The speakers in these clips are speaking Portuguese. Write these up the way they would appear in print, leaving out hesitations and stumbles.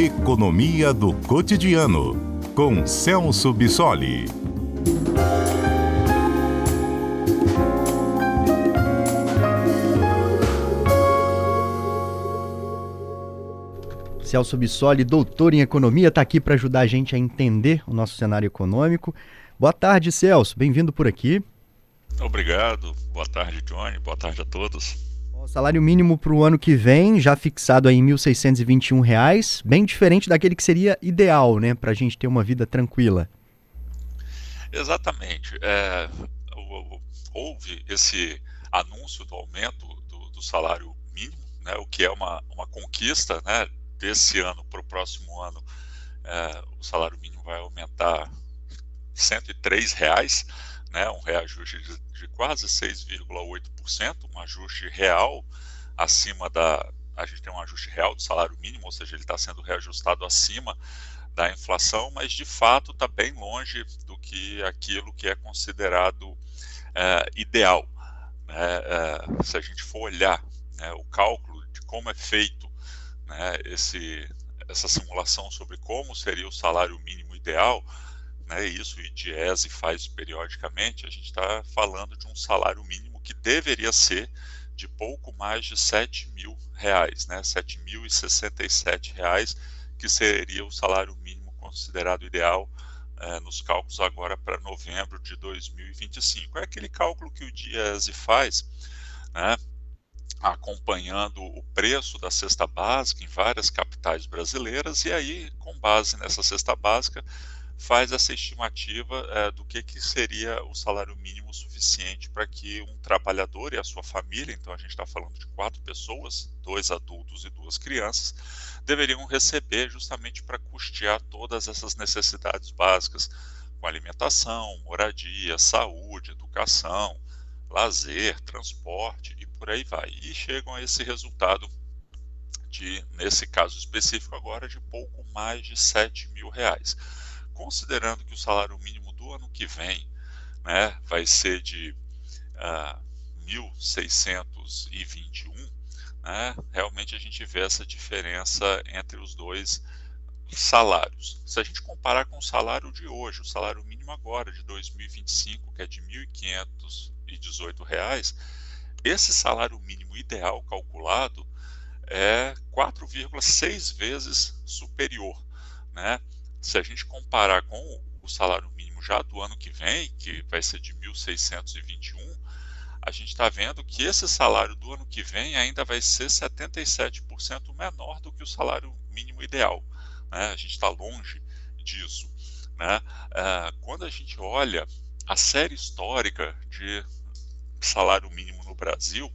Economia do Cotidiano, com Celso Bissoli. Celso Bissoli, doutor em economia, está aqui para ajudar a gente a entender o nosso cenário econômico. Boa tarde, Celso. Bem-vindo por aqui. Obrigado. Boa tarde, Johnny. Boa tarde a todos. O salário mínimo para o ano que vem, já fixado aí em R$ 1.621, bem diferente daquele que seria ideal, né, para a gente ter uma vida tranquila. Exatamente. Houve esse anúncio do aumento do salário mínimo, né, o que é uma conquista, né, desse ano para o próximo ano. O salário mínimo vai aumentar R$ 103, né, um reajuste de quase 6,8%, um ajuste real acima a gente tem um ajuste real do salário mínimo, ou seja, ele está sendo reajustado acima da inflação, mas de fato está bem longe do que aquilo que é considerado ideal. Se a gente for olhar, né, o cálculo de como é feito, né, essa simulação sobre como seria o salário mínimo ideal, né, isso o IDIESE faz periodicamente, a gente está falando de um salário mínimo que deveria ser de pouco mais de R$ 7.000, né, R$ 7.067, que seria o salário mínimo considerado ideal nos cálculos agora para novembro de 2025. É aquele cálculo que o IDIESE faz, né, acompanhando o preço da cesta básica em várias capitais brasileiras, e aí, com base nessa cesta básica, faz essa estimativa do que seria o salário mínimo suficiente para que um trabalhador e a sua família, então a gente está falando de 4 pessoas, 2 adultos e 2 crianças, deveriam receber justamente para custear todas essas necessidades básicas, com alimentação, moradia, saúde, educação, lazer, transporte e por aí vai. E chegam a esse resultado nesse caso específico agora, de pouco mais de R$ 7.000. Considerando que o salário mínimo do ano que vem, né, vai ser de 1.621, né, realmente a gente vê essa diferença entre os dois salários. Se a gente comparar com o salário de hoje, o salário mínimo agora de 2025, que é de R$ 1.518, esse salário mínimo ideal calculado é 4,6 vezes superior, né? Se a gente comparar com o salário mínimo já do ano que vem, que vai ser de 1.621, a gente está vendo que esse salário do ano que vem ainda vai ser 77% menor do que o salário mínimo ideal, né? A gente está longe disso, né? Quando a gente olha a série histórica de salário mínimo no Brasil,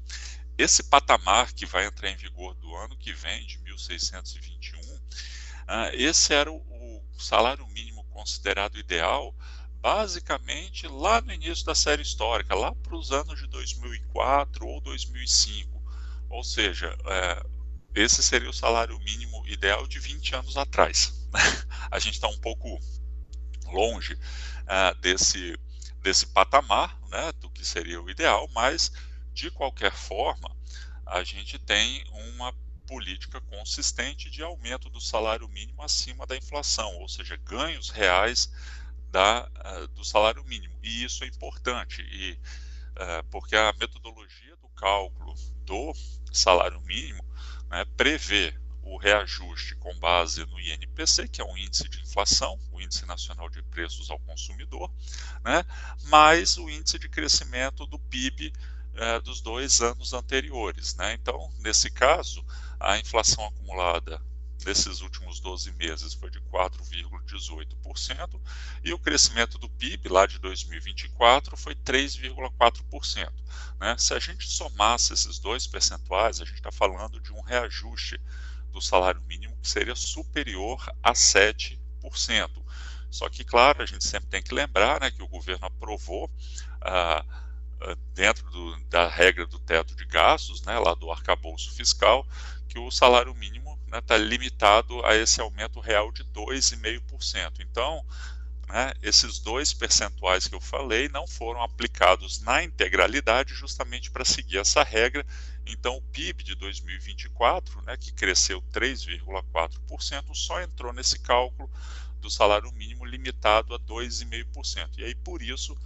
esse patamar que vai entrar em vigor do ano que vem, de 1.621, esse era o salário mínimo considerado ideal, basicamente lá no início da série histórica, lá para os anos de 2004 ou 2005. Ou seja, esse seria o salário mínimo ideal de 20 anos atrás. A gente está um pouco longe desse patamar, né, do que seria o ideal, mas de qualquer forma a gente tem uma política consistente de aumento do salário mínimo acima da inflação, ou seja, ganhos reais do salário mínimo. E isso é importante, porque a metodologia do cálculo do salário mínimo, né, prevê o reajuste com base no INPC, que é um índice de inflação, o Índice Nacional de Preços ao Consumidor, né, mais o índice de crescimento do PIB dos 2 anos anteriores, né? Então, nesse caso, a inflação acumulada nesses últimos 12 meses foi de 4,18% e o crescimento do PIB lá de 2024 foi 3,4%, né? Se a gente somasse esses dois percentuais, a gente está falando de um reajuste do salário mínimo que seria superior a 7%. Só que, claro, a gente sempre tem que lembrar, né, que o governo aprovou dentro da regra do teto de gastos, né, lá do arcabouço fiscal, que o salário mínimo está limitado a esse aumento real de 2,5%. Então, né, esses 2 percentuais que eu falei não foram aplicados na integralidade justamente para seguir essa regra. Então o PIB de 2024, né, que cresceu 3,4%, só entrou nesse cálculo do salário mínimo limitado a 2,5%. E aí por isso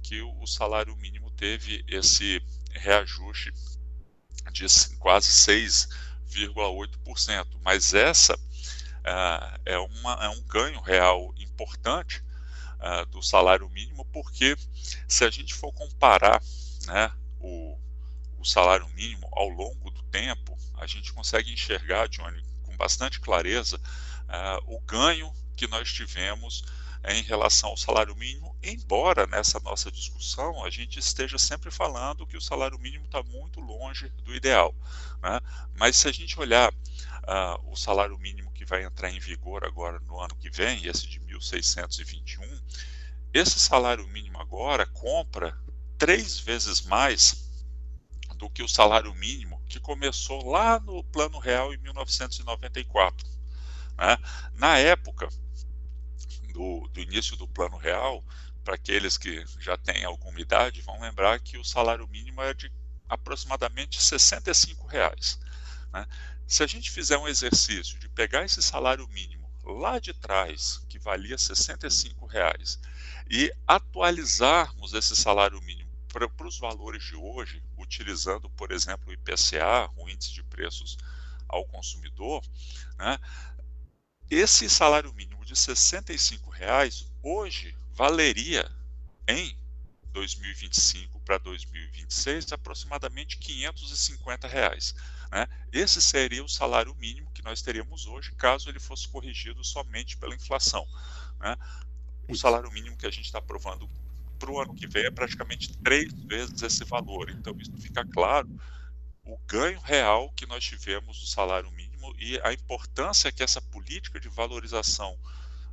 que o salário mínimo teve esse reajuste de quase 6,8%. Mas essa é um ganho real importante do salário mínimo, porque se a gente for comparar, né, o salário mínimo ao longo do tempo, a gente consegue enxergar, Johnny, com bastante clareza, o ganho que nós tivemos em relação ao salário mínimo, embora nessa nossa discussão a gente esteja sempre falando que o salário mínimo está muito longe do ideal, né? Mas se a gente olhar o salário mínimo que vai entrar em vigor agora no ano que vem, esse de 1.621, esse salário mínimo agora compra 3 vezes mais do que o salário mínimo que começou lá no Plano Real em 1994. Né? Na época do início do Plano Real, para aqueles que já têm alguma idade, vão lembrar que o salário mínimo é de aproximadamente R$ 65. Né? Se a gente fizer um exercício de pegar esse salário mínimo lá de trás, que valia R$ 65, e atualizarmos esse salário mínimo para os valores de hoje, utilizando, por exemplo, o IPCA, o Índice de Preços ao Consumidor, né, esse salário mínimo de R$ 65 hoje valeria em 2025 para 2026 aproximadamente R$ 550. Né? Esse seria o salário mínimo que nós teríamos hoje, caso ele fosse corrigido somente pela inflação. Né? O salário mínimo que a gente está aprovando para o ano que vem é praticamente 3 vezes esse valor. Então, isso fica claro o ganho real que nós tivemos do salário mínimo e a importância que essa política de valorização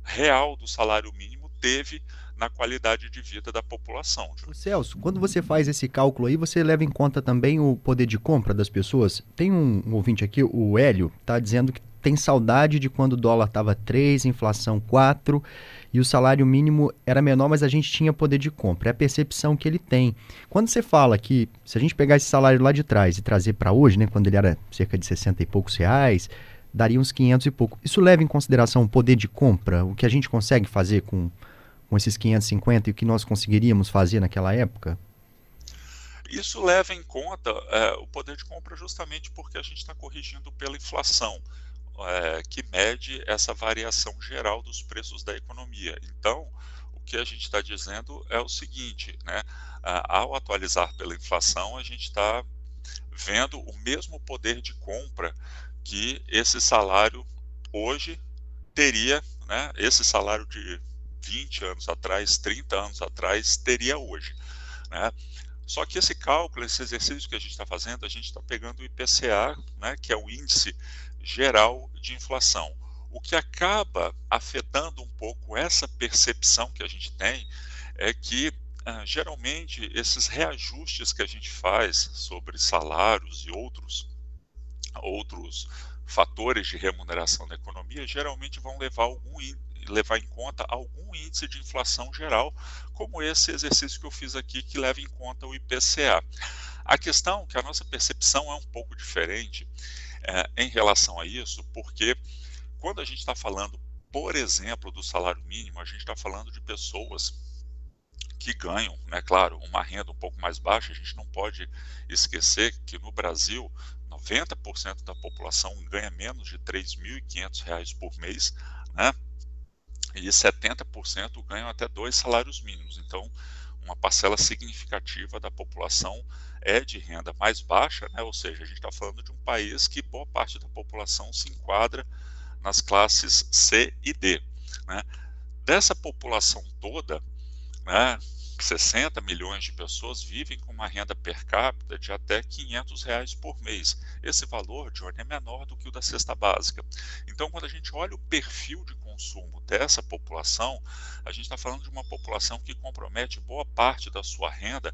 real do salário mínimo teve na qualidade de vida da população. Celso, quando você faz esse cálculo aí, você leva em conta também o poder de compra das pessoas? Tem um ouvinte aqui, o Hélio, está dizendo que tem saudade de quando o dólar estava 3, inflação 4 e o salário mínimo era menor, mas a gente tinha poder de compra. É a percepção que ele tem. Quando você fala que se a gente pegar esse salário lá de trás e trazer para hoje, né, quando ele era cerca de 60 e poucos reais, daria uns 500 e pouco. Isso leva em consideração o poder de compra, o que a gente consegue fazer com esses 550 e o que nós conseguiríamos fazer naquela época? Isso leva em conta o poder de compra justamente porque a gente está corrigindo pela inflação, que mede essa variação geral dos preços da economia. Então, o que a gente está dizendo é o seguinte, né? Ao atualizar pela inflação, a gente está vendo o mesmo poder de compra que esse salário hoje teria, né? Esse salário de 20 anos atrás, 30 anos atrás, teria hoje. Né? Só que esse cálculo, esse exercício que a gente está fazendo, a gente está pegando o IPCA, né, que é o Índice Geral de Inflação. O que acaba afetando um pouco essa percepção que a gente tem é que, geralmente, esses reajustes que a gente faz sobre salários e outros fatores de remuneração da economia, geralmente vão levar em conta algum índice de inflação geral, como esse exercício que eu fiz aqui, que leva em conta o IPCA. A questão é que a nossa percepção é um pouco diferente em relação a isso, porque quando a gente está falando, por exemplo, do salário mínimo, a gente está falando de pessoas que ganham, né, claro, uma renda um pouco mais baixa. A gente não pode esquecer que no Brasil 90% da população ganha menos de R$ 3.500 por mês, né? E 70% ganham até 2 salários mínimos. Então, uma parcela significativa da população é de renda mais baixa, né? Ou seja, a gente está falando de um país que boa parte da população se enquadra nas classes C e D. Né? Dessa população toda, né, 60 milhões de pessoas vivem com uma renda per capita de até R$ 500 por mês. Esse valor, Johnny, é menor do que o da cesta básica. Então, quando a gente olha o perfil de consumo dessa população, a gente está falando de uma população que compromete boa parte da sua renda,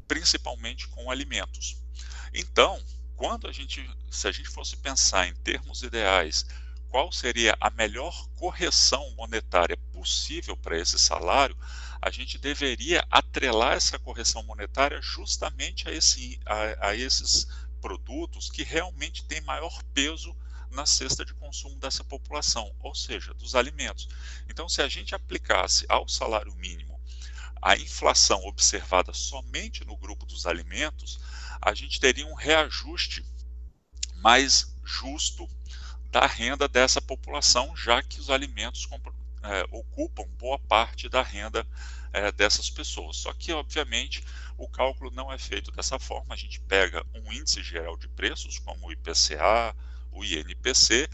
principalmente com alimentos. Então, se a gente fosse pensar em termos ideais, qual seria a melhor correção monetária possível para esse salário, a gente deveria atrelar essa correção monetária justamente a esses produtos que realmente têm maior peso na cesta de consumo dessa população, ou seja, dos alimentos. Então, se a gente aplicasse ao salário mínimo a inflação observada somente no grupo dos alimentos, a gente teria um reajuste mais justo da renda dessa população, já que os alimentos ocupam boa parte da renda dessas pessoas. Só que, obviamente, o cálculo não é feito dessa forma. A gente pega um índice geral de preços, como o IPCA, o INPC,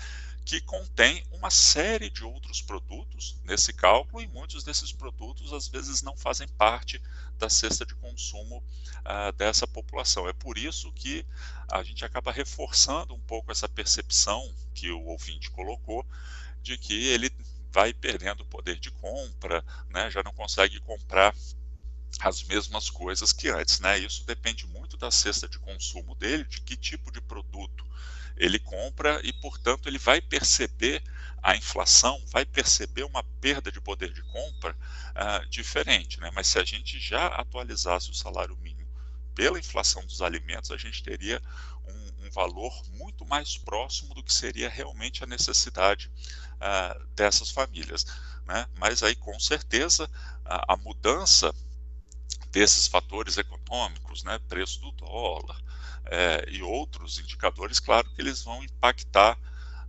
que contém uma série de outros produtos nesse cálculo, e muitos desses produtos às vezes não fazem parte da cesta de consumo dessa população. É por isso que a gente acaba reforçando um pouco essa percepção que o ouvinte colocou, de que ele vai perdendo o poder de compra, né, já não consegue comprar as mesmas coisas que antes, né? Isso depende muito da cesta de consumo dele, de que tipo de produto ele compra, e, portanto, ele vai perceber a inflação, vai perceber uma perda de poder de compra diferente, né? Mas se a gente já atualizasse o salário mínimo pela inflação dos alimentos, a gente teria um valor muito mais próximo do que seria realmente a necessidade dessas famílias, né? Mas aí, com certeza, a mudança desses fatores econômicos, né, preço do dólar e outros indicadores, claro que eles vão impactar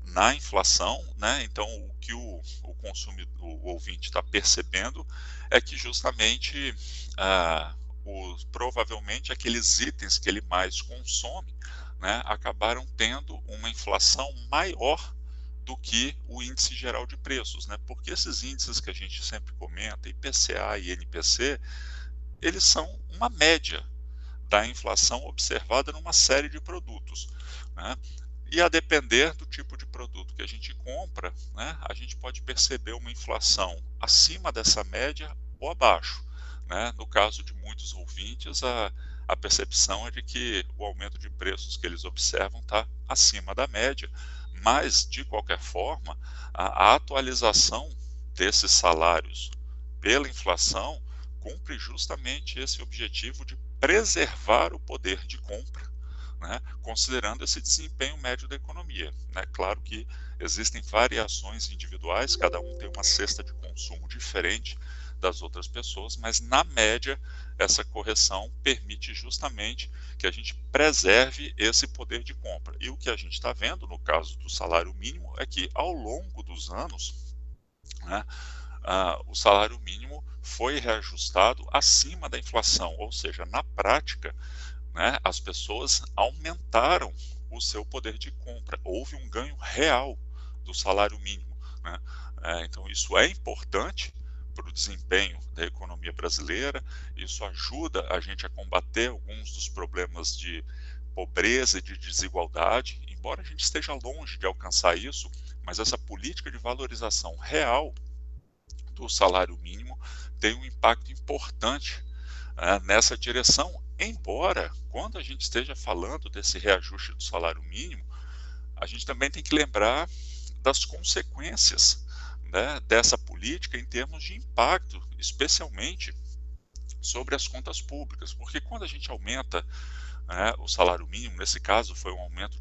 na inflação, né? Então, o que o ouvinte está percebendo é que justamente provavelmente aqueles itens que ele mais consome, né, acabaram tendo uma inflação maior do que o índice geral de preços, né? Porque esses índices que a gente sempre comenta, IPCA e INPC, eles são uma média da inflação observada numa série de produtos, né? E a depender do tipo de produto que a gente compra, né, a gente pode perceber uma inflação acima dessa média ou abaixo, né? No caso de muitos ouvintes, a percepção é de que o aumento de preços que eles observam está acima da média, mas, de qualquer forma, a atualização desses salários pela inflação cumpre justamente esse objetivo de preservar o poder de compra, né, considerando esse desempenho médio da economia, né? Claro que existem variações individuais, cada um tem uma cesta de consumo diferente das outras pessoas, mas na média essa correção permite justamente que a gente preserve esse poder de compra. E o que a gente está vendo no caso do salário mínimo é que, ao longo dos anos, né, o salário mínimo foi reajustado acima da inflação, ou seja, na prática, né, as pessoas aumentaram o seu poder de compra, houve um ganho real do salário mínimo, né? Então isso é importante para o desempenho da economia brasileira, isso ajuda a gente a combater alguns dos problemas de pobreza e de desigualdade, embora a gente esteja longe de alcançar isso, mas essa política de valorização real do salário mínimo tem um impacto importante nessa direção, embora, quando a gente esteja falando desse reajuste do salário mínimo, a gente também tem que lembrar das consequências, né, dessa política em termos de impacto, especialmente sobre as contas públicas, porque quando a gente aumenta o salário mínimo, nesse caso foi um aumento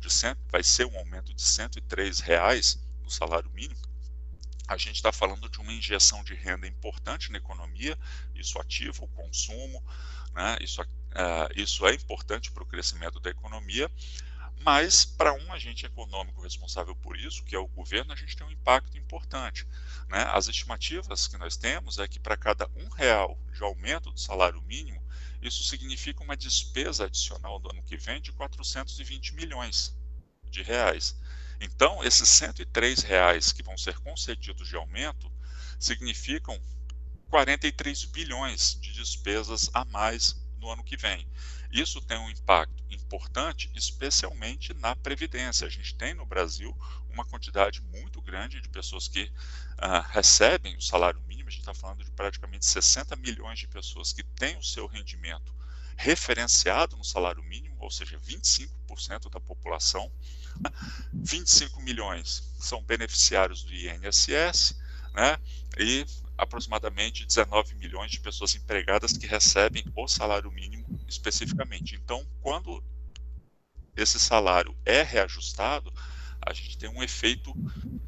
vai ser um aumento de R$ 103 no salário mínimo, a gente está falando de uma injeção de renda importante na economia, isso ativa o consumo, né? Isso é importante para o crescimento da economia, mas para um agente econômico responsável por isso, que é o governo, a gente tem um impacto importante, né? As estimativas que nós temos é que para cada R$ 1 de aumento do salário mínimo, isso significa uma despesa adicional do ano que vem de 420 milhões de reais. Então, esses R$ 103 que vão ser concedidos de aumento significam 43 bilhões de despesas a mais no ano que vem. Isso tem um impacto importante, especialmente na Previdência. A gente tem no Brasil uma quantidade muito grande de pessoas que recebem o salário mínimo. A gente está falando de praticamente 60 milhões de pessoas que têm o seu rendimento referenciado no salário mínimo, ou seja, 25% da população. 25 milhões são beneficiários do INSS, né? E aproximadamente 19 milhões de pessoas empregadas que recebem o salário mínimo especificamente. Então, quando esse salário é reajustado, a gente tem um efeito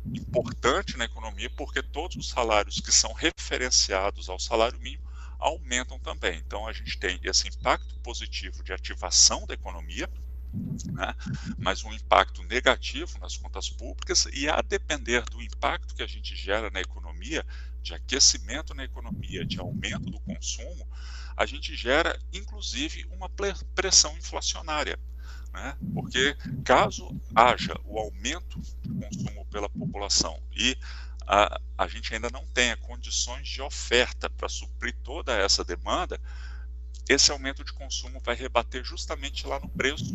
importante na economia, porque todos os salários que são referenciados ao salário mínimo aumentam também. Então, a gente tem esse impacto positivo de ativação da economia, né, mas um impacto negativo nas contas públicas, e a depender do impacto que a gente gera na economia, de aquecimento na economia, de aumento do consumo, a gente gera, inclusive, uma pressão inflacionária. Né? Porque caso haja o aumento do consumo pela população e a gente ainda não tenha condições de oferta para suprir toda essa demanda, esse aumento de consumo vai rebater justamente lá no preço,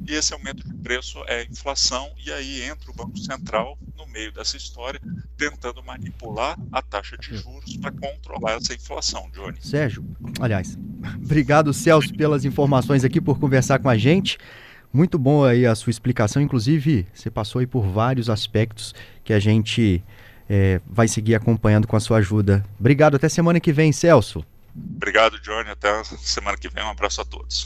e esse aumento de preço é a inflação, e aí entra o Banco Central no meio dessa história, tentando manipular a taxa de juros para controlar essa inflação, Johnny. Sérgio, aliás, obrigado, Celso, pelas informações aqui, por conversar com a gente. Muito bom aí a sua explicação, inclusive você passou aí por vários aspectos que a gente vai seguir acompanhando com a sua ajuda. Obrigado, até semana que vem, Celso. Obrigado, Johnny, até semana que vem, um abraço a todos.